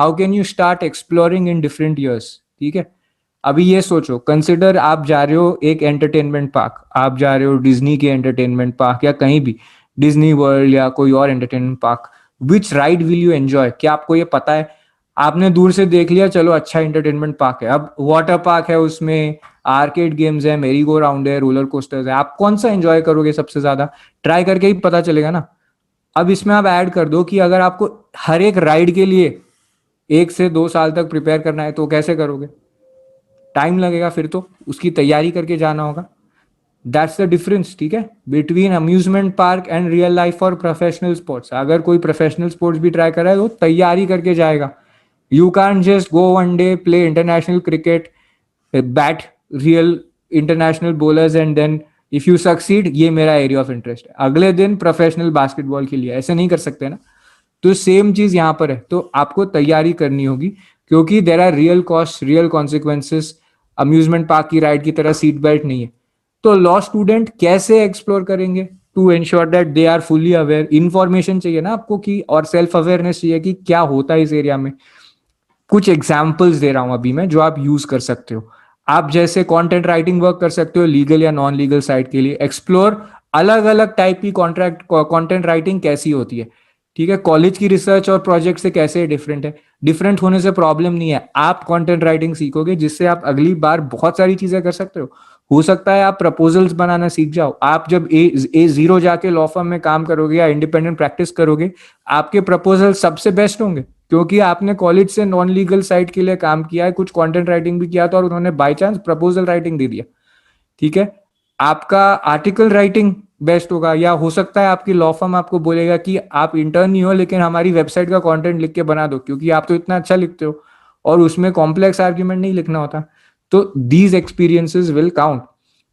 How can you start exploring in different years, ठीक है। अभी ये सोचो, कंसिडर आप जा रहे हो एक एंटरटेनमेंट पार्क, आप जा रहे हो डिज्नी के एंटरटेनमेंट पार्क या कहीं भी, डिज्नी वर्ल्ड या कोई और entertainment park, which ride will you enjoy? क्या आपको ये पता है? आपने दूर से देख लिया, चलो अच्छा एंटरटेनमेंट पार्क है, अब वाटर पार्क है, उसमें आर्केड गेम्स है, मेरी गो राउंड है, रोलर कोस्टर्स है, आप कौन सा एंजॉय करोगे सबसे ज्यादा? ट्राई करके ही पता चलेगा ना। अब इसमें आप ऐड कर दो कि अगर आपको हर एक राइड के लिए 1 से 2 साल तक प्रिपेयर करना है तो कैसे करोगे? टाइम लगेगा, फिर तो उसकी तैयारी करके जाना होगा। दैट्स द डिफरेंस, ठीक है, between amusement park and real life और प्रोफेशनल स्पोर्ट्स। अगर कोई प्रोफेशनल स्पोर्ट्स भी ट्राई कर रहा है तो तैयारी करके जाएगा। You can just go one day play international cricket, bat real international bowlers and then if you succeed, ये मेरा एरिया ऑफ इंटरेस्ट है, अगले दिन प्रोफेशनल बास्केटबॉल के लिए, ऐसे नहीं कर सकते ना। तो सेम चीज यहां पर है, तो आपको तैयारी करनी होगी, क्योंकि there are real cost, real consequences. Amusement park की राइड की तरह सीट बेल्ट नहीं है। तो लॉ स्टूडेंट कैसे एक्सप्लोर करेंगे to ensure that they are fully aware? Information चाहिए ना आपको कि, और सेल्फ अवेयरनेस चाहिए कि क्या होता है इस एरिया में। कुछ एग्जाम्पल्स दे रहा हूं अभी मैं, जो आप यूज कर सकते हो। आप जैसे कंटेंट राइटिंग वर्क कर सकते हो लीगल या नॉन लीगल साइट के लिए, एक्सप्लोर अलग अलग टाइप की कॉन्ट्रैक्ट कंटेंट राइटिंग कैसी होती है, ठीक है। कॉलेज की रिसर्च और प्रोजेक्ट से कैसे डिफरेंट है? डिफरेंट होने से प्रॉब्लम नहीं है, आप कंटेंट राइटिंग सीखोगे जिससे आप अगली बार बहुत सारी चीजें कर सकते हो सकता है आप प्रपोजल्स बनाना सीख जाओ। आप जब A0 जाके लॉ फर्म में काम करोगे या इंडिपेंडेंट प्रैक्टिस करोगे, आपके प्रपोजल सबसे बेस्ट होंगे, क्योंकि आपने कॉलेज से नॉन लीगल साइट के लिए काम किया है, कुछ कंटेंट राइटिंग भी किया था और उन्होंने बाय चांस प्रपोजल राइटिंग दे दिया, ठीक है। आपका आर्टिकल राइटिंग बेस्ट होगा, या हो सकता है आपकी लॉ फर्म आपको बोलेगा कि आप इंटर्न नहीं हो लेकिन हमारी वेबसाइट का कंटेंट लिख के बना दो, क्योंकि आप तो इतना अच्छा लिखते हो और उसमें कॉम्प्लेक्स आर्ग्यूमेंट नहीं लिखना होता। तो these experiences will count.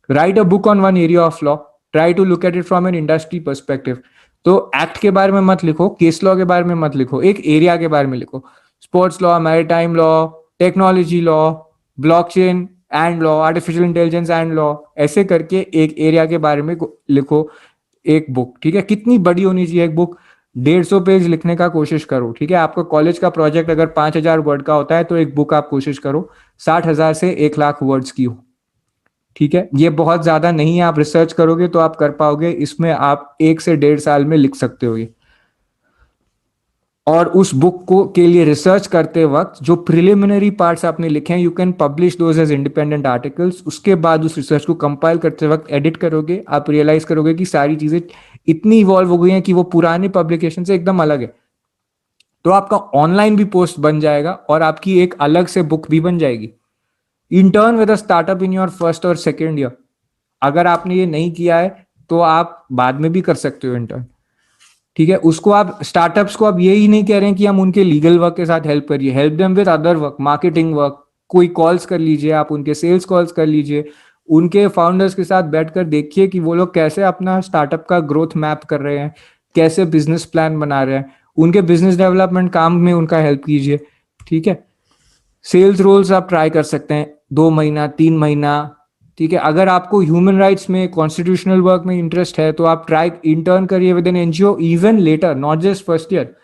Write a book on one area of law, try to look at it from an industry perspective. तो एक्ट के बारे में मत लिखो, केस लॉ के बारे में मत लिखो, एक एरिया के बारे में लिखो। Sports law, maritime law, technology law, blockchain and law, artificial intelligence and law, ऐसे करके एक एरिया के बारे में लिखो एक बुक, ठीक है। कितनी बड़ी होनी चाहिए एक बुक? 150 पेज लिखने का कोशिश करो, ठीक है। आपका कॉलेज का प्रोजेक्ट अगर 5,000 वर्ड का होता है तो एक बुक आप कोशिश करो 60,000 से 1 लाख वर्ड्स की हो, ठीक है। ये बहुत ज्यादा नहीं है, आप रिसर्च करोगे तो आप कर पाओगे, इसमें आप 1 से 1.5 साल में लिख सकते हो ये। और उस बुक को के लिए रिसर्च करते वक्त जो प्रिलिमिनरी पार्ट्स आपने लिखे हैं, you can publish those as independent articles. उसके बाद उस रिसर्च को कंपाइल करते वक्त एडिट करोगे, आप रियलाइज करोगे कि सारी चीजें इतनी इवॉल्व हो गई हैं कि वो पुरानी पब्लिकेशन से एकदम अलग है। तो आपका ऑनलाइन भी पोस्ट बन जाएगा और आपकी एक अलग से बुक भी बन जाएगी। Intern with a startup in your first और सेकेंड ईयर, अगर आपने ये नहीं किया है तो आप बाद में भी कर सकते हो इंटर्न, ठीक है। उसको आप स्टार्टअप्स को आप यही नहीं कह रहे हैं कि हम उनके लीगल वर्क के साथ हेल्प करिए, help them with other work, marketing work, कोई कॉल्स कर लीजिए, आप उनके सेल्स कॉल्स कर लीजिए, उनके फाउंडर्स के साथ बैठकर देखिए कि वो लोग कैसे अपना स्टार्टअप का ग्रोथ मैप कर रहे हैं, कैसे बिजनेस प्लान बना रहे हैं, उनके बिजनेस डेवलपमेंट काम में उनका हेल्प कीजिए, ठीक है। सेल्स रोल्स आप ट्राई कर सकते हैं 2 महीना 3 महीना, ठीक है। अगर आपको ह्यूमन राइट्स में कॉन्स्टिट्यूशनल वर्क में इंटरेस्ट है तो आप ट्राई इंटर्न करिए with an NGO even later, not just first year,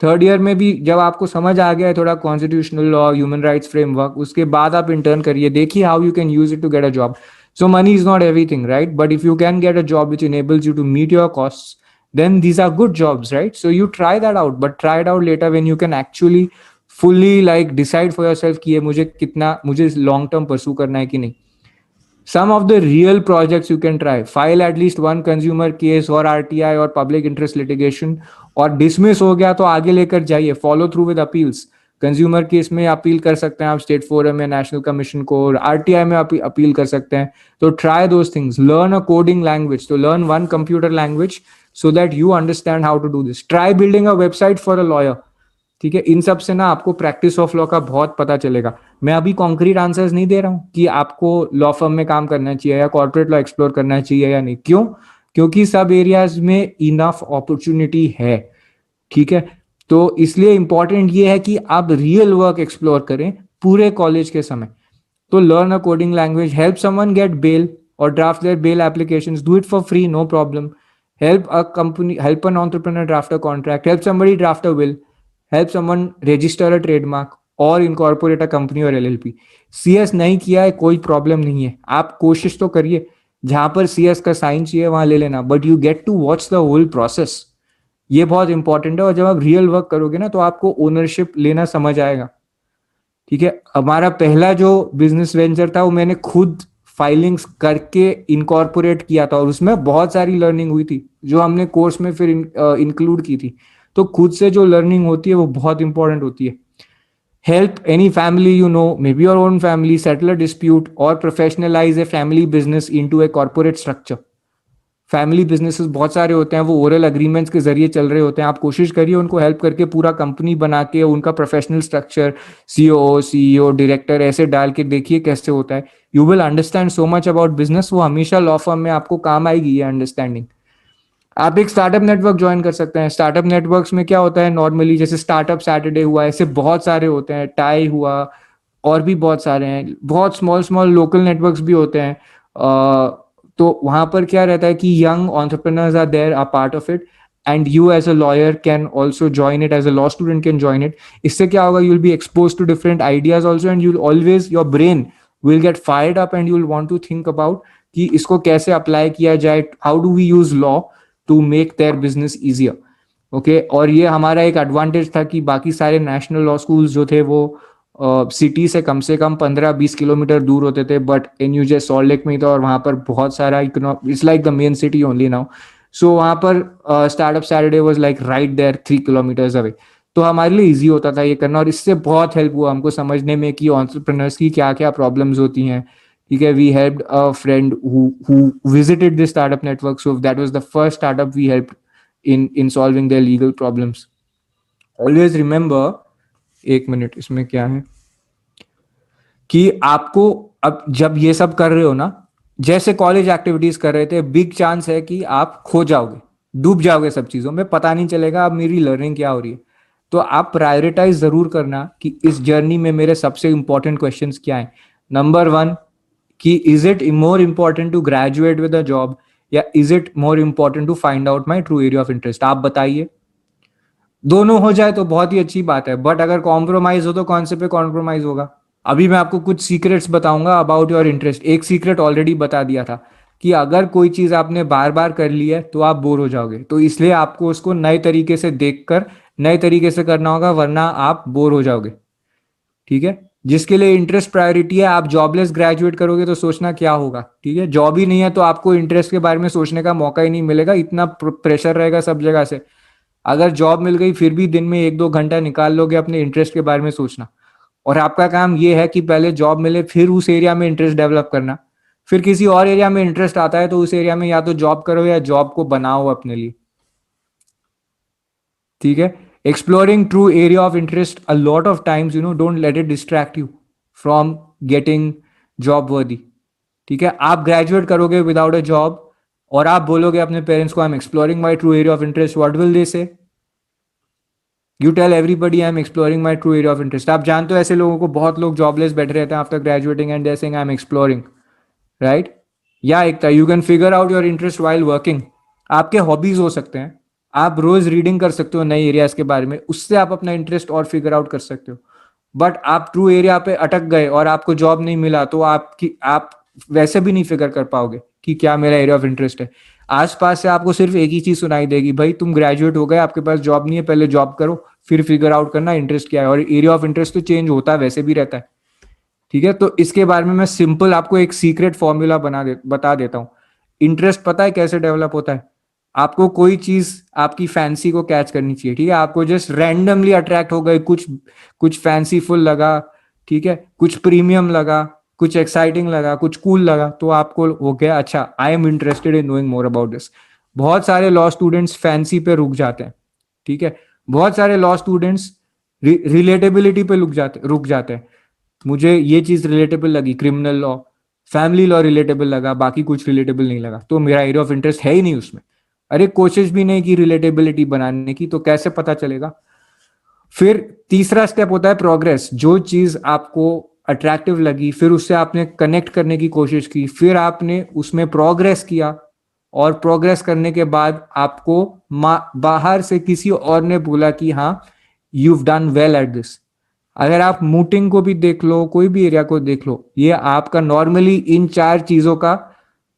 third year में भी जब आपको समझ आ गया है थोड़ा constitutional law, human rights framework, उसके बाद आप इंटर्न करिए, देखिए how you can use it to get a job. So money is not everything, right, but if you can get a job which enables you to meet your cost, then these are good jobs, right? So you try that out, but try it out later when you can actually fully like decide for yourself कि ये मुझे कितना, मुझे long term pursue करना है कि नहीं। Some of the real projects you can try, file at least one consumer case or RTI और public interest litigation, और dismiss हो गया तो आगे लेकर जाइए, follow through with appeals। Consumer case में अपील कर सकते हैं आप स्टेट फोरम में, नेशनल कमीशन को, आरटीआई में अपील कर सकते हैं। तो try those things, learn a coding language, तो learn one computer language so that you understand how to do this. Try building a website for a lawyer, ठीक है। इन सब से ना आपको प्रैक्टिस ऑफ लॉ का बहुत पता चलेगा। मैं अभी कॉन्क्रीट आंसर्स नहीं दे रहा हूं कि आपको लॉ फर्म में काम करना चाहिए या कॉर्पोरेट लॉ एक्सप्लोर करना चाहिए या नहीं, क्यों? क्योंकि सब एरियाज में इनफ अपॉर्चुनिटी है, ठीक है। तो इसलिए इंपॉर्टेंट ये है कि आप रियल वर्क एक्सप्लोर करें पूरे कॉलेज के समय। तो learn a coding language, help someone get bail और draft their bail applications, do it for free, no problem. Help a company, help an entrepreneur draft a contract, help somebody draft a will, help someone register a trademark or incorporate a company or LLP. CS नहीं किया है कोई problem नहीं है, आप कोशिश तो करिए, जहां पर CS का साइन चाहिए वहां ले लेना, but you get to watch the whole process. ये बहुत इंपॉर्टेंट है, और जब आप रियल वर्क करोगे ना तो आपको ओनरशिप लेना समझ आएगा। ठीक है, हमारा पहला जो बिजनेस वेंचर था वो मैंने खुद फाइलिंग्स करके इनकॉर्पोरेट किया था, और उसमें बहुत सारी लर्निंग हुई थी जो हमने कोर्स में फिर इंक्लूड की थी। तो खुद से जो लर्निंग होती है वो बहुत इंपॉर्टेंट होती है। Help any family you know, maybe your own family, settle a dispute or professionalize a family business into a corporate structure. Family businesses बहुत सारे होते हैं, वो ओरल अग्रीमेंट्स के जरिए चल रहे होते हैं। आप कोशिश करिए उनको हेल्प करके पूरा कंपनी बना के उनका प्रोफेशनल स्ट्रक्चर, CEO डायरेक्टर ऐसे डाल के देखिए कैसे होता है। You will understand so much about business, वो हमेशा लॉ फर्म में आपको काम आएगी ये अंडरस्टैंडिंग। आप एक स्टार्टअप नेटवर्क ज्वाइन कर सकते हैं। स्टार्टअप नेटवर्क्स में क्या होता है नॉर्मली, जैसे स्टार्टअप सैटरडे हुआ, ऐसे बहुत सारे होते हैं, टाई हुआ, और भी बहुत सारे हैं, बहुत स्मॉल स्मॉल लोकल नेटवर्क्स भी होते हैं। तो वहां पर क्या रहता है कि young entrepreneurs are there, are part of it, and you as a lawyer can also join it, as a law student can join it. इससे क्या होगा, you will be expose to different ideas also, and you will always, your brain will get fired up and you will want to think about कि इसको कैसे apply किया जाए, how do we use law to make their business easier. Okay, और ये हमारा एक advantage था कि बाकी सारे नेशनल लॉ स्कूल्स जो थे वो सिटी से कम 15-20 किलोमीटर दूर होते थे, बट NUJ सॉल्ट लेक में ही था, और वहाँ पर बहुत सारा it's like the main city only now. So वहाँ पर startup Saturday was like right there 3 kilometres away. तो हमारे लिए इजी होता था ये करना, और इससे बहुत हेल्प हुआ हमको समझने में कि एंटरप्रेन्योर्स की क्या क्या प्रॉब्लम्स होती हैं। ठीक है, we helped a friend who visited this startup network, so that was the first startup we helped in solving their legal problems. Always remember, एक मिनट, इसमें क्या है कि आपको अब जब ये सब कर रहे हो ना, जैसे कॉलेज एक्टिविटीज कर रहे थे, बिग चांस है कि आप खो जाओगे, डूब जाओगे सब चीजों में, पता नहीं चलेगा अब मेरी लर्निंग क्या हो रही है। तो आप प्रायोरिटाइज जरूर करना कि इस जर्नी में मेरे सबसे इंपॉर्टेंट क्वेश्चंस क्या हैं। नंबर 1, कि is it more important to graduate with a job, या is it more important to find out my true area of interest. आप बताइए। दोनों हो जाए तो बहुत ही अच्छी बात है, बट अगर कॉम्प्रोमाइज हो तो कौन से पे कॉम्प्रोमाइज होगा। अभी मैं आपको कुछ सीक्रेट्स बताऊंगा अबाउट योर इंटरेस्ट। एक सीक्रेट ऑलरेडी बता दिया था कि अगर कोई चीज आपने बार बार कर ली है तो आप बोर हो जाओगे, तो इसलिए आपको उसको नए तरीके से देखकर नए तरीके से करना होगा, वरना आप बोर हो जाओगे। ठीक है, जिसके लिए इंटरेस्ट प्रायोरिटी है, आप जॉबलेस ग्रेजुएट करोगे तो सोचना क्या होगा। ठीक है, जॉब ही नहीं है तो आपको इंटरेस्ट के बारे में सोचने का मौका ही नहीं मिलेगा, इतना प्रेशर रहेगा सब जगह से। अगर जॉब मिल गई फिर भी दिन में 1-2 घंटा निकाल लोगे अपने इंटरेस्ट के बारे में सोचना, और आपका काम ये है कि पहले जॉब मिले फिर उस एरिया में इंटरेस्ट डेवलप करना। फिर किसी और एरिया में इंटरेस्ट आता है तो उस एरिया में या तो जॉब करो या जॉब को बनाओ अपने लिए। ठीक है, exploring true area of interest a lot of times, don't let it distract you from getting job वर्दी। ठीक है, आप ग्रेजुएट करोगे विदाउट अ जॉब और आप बोलोगे अपने पेरेंट्स को I am exploring my true area of interest, what will they say? You tell everybody I am exploring my true area of interest. आप जानते हो ऐसे लोगों को, बहुत लोग जॉबलेस बैठे रहते हैं after graduating and they saying I am exploring, right? या एक था, you can figure out your interest while working. आपके हॉबीज हो सकते हैं, आप रोज रीडिंग कर सकते हो नई एरियाज के बारे में, उससे आप अपना इंटरेस्ट और फिगर आउट कर सकते हो। बट आप ट्रू एरिया पे अटक गए और आपको जॉब नहीं मिला तो आप वैसे भी नहीं फिगर कर पाओगे कि क्या मेरा एरिया ऑफ इंटरेस्ट है। आसपास से आपको सिर्फ एक ही चीज सुनाई देगी, भाई तुम ग्रेजुएट हो गए, आपके पास जॉब नहीं है, पहले जॉब करो फिर फिगर आउट करना इंटरेस्ट क्या है। और एरिया ऑफ इंटरेस्ट तो चेंज होता है, वैसे भी रहता है। ठीक है, तो इसके बारे में मैं सिंपल आपको एक सीक्रेट फॉर्मूला बता देता हूँ। इंटरेस्ट पता है कैसे डेवलप होता है? आपको कोई चीज आपकी फैंसी को कैच करनी चाहिए। ठीक है, आपको जस्ट रैंडमली अट्रैक्ट हो गए, कुछ कुछ फैंसीफुल लगा, ठीक है, कुछ प्रीमियम लगा, कुछ एक्साइटिंग लगा, कुछ कूल लगा, तो आपको हो गया अच्छा I am interested in knowing more about this. बहुत सारे लॉ स्टूडेंट्स फैंसी पे रुक जाते हैं। ठीक है, बहुत सारे लॉ स्टूडेंट्स रिलेटेबिलिटी पे रुक जाते हैं। मुझे ये चीज रिलेटेबल लगी, criminal law, family law relatable लगा, बाकी कुछ रिलेटेबल नहीं लगा, तो मेरा एरिया ऑफ इंटरेस्ट है ही नहीं उसमें। अरे कोशिश भी नहीं की रिलेटेबिलिटी बनाने की, तो कैसे पता चलेगा? फिर तीसरा स्टेप होता है प्रोग्रेस। जो चीज आपको अट्रैक्टिव लगी, फिर उससे आपने कनेक्ट करने की कोशिश की, फिर आपने उसमें प्रोग्रेस किया, और प्रोग्रेस करने के बाद आपको बाहर से किसी और ने बोला कि हाँ you've done well at this. अगर आप मूटिंग को भी देख लो, कोई भी एरिया को देख लो, ये आपका नॉर्मली इन 4 चीजों का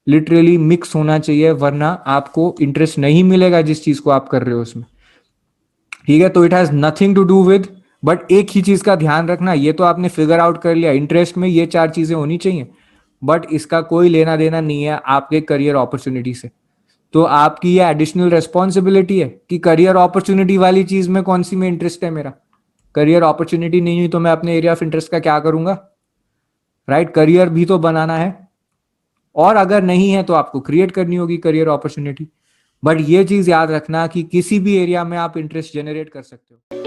लिटरली मिक्स होना चाहिए, वरना आपको इंटरेस्ट नहीं मिलेगा जिस चीज को आप कर रहे हो उसमें। ठीक है, तो it has nothing to do with, but एक ही चीज का ध्यान रखना, ये तो आपने फिगर आउट कर लिया, इंटरेस्ट में ये 4 चीजें होनी चाहिए, बट इसका कोई लेना देना नहीं है आपके करियर अपॉर्चुनिटी से। तो आपकी ये एडिशनल रेस्पॉन्सिबिलिटी है कि करियर अपॉर्चुनिटी वाली चीज में कौन सी में इंटरेस्ट है मेरा। करियर अपॉर्चुनिटी नहीं हुई तो मैं अपने एरिया ऑफ इंटरेस्ट का क्या करूंगा, राइट? करियर भी तो बनाना है, और अगर नहीं है तो आपको क्रिएट करनी होगी करियर अपॉर्चुनिटी। बट ये चीज याद रखना कि किसी भी एरिया में आप इंटरेस्ट जनरेट कर सकते हो।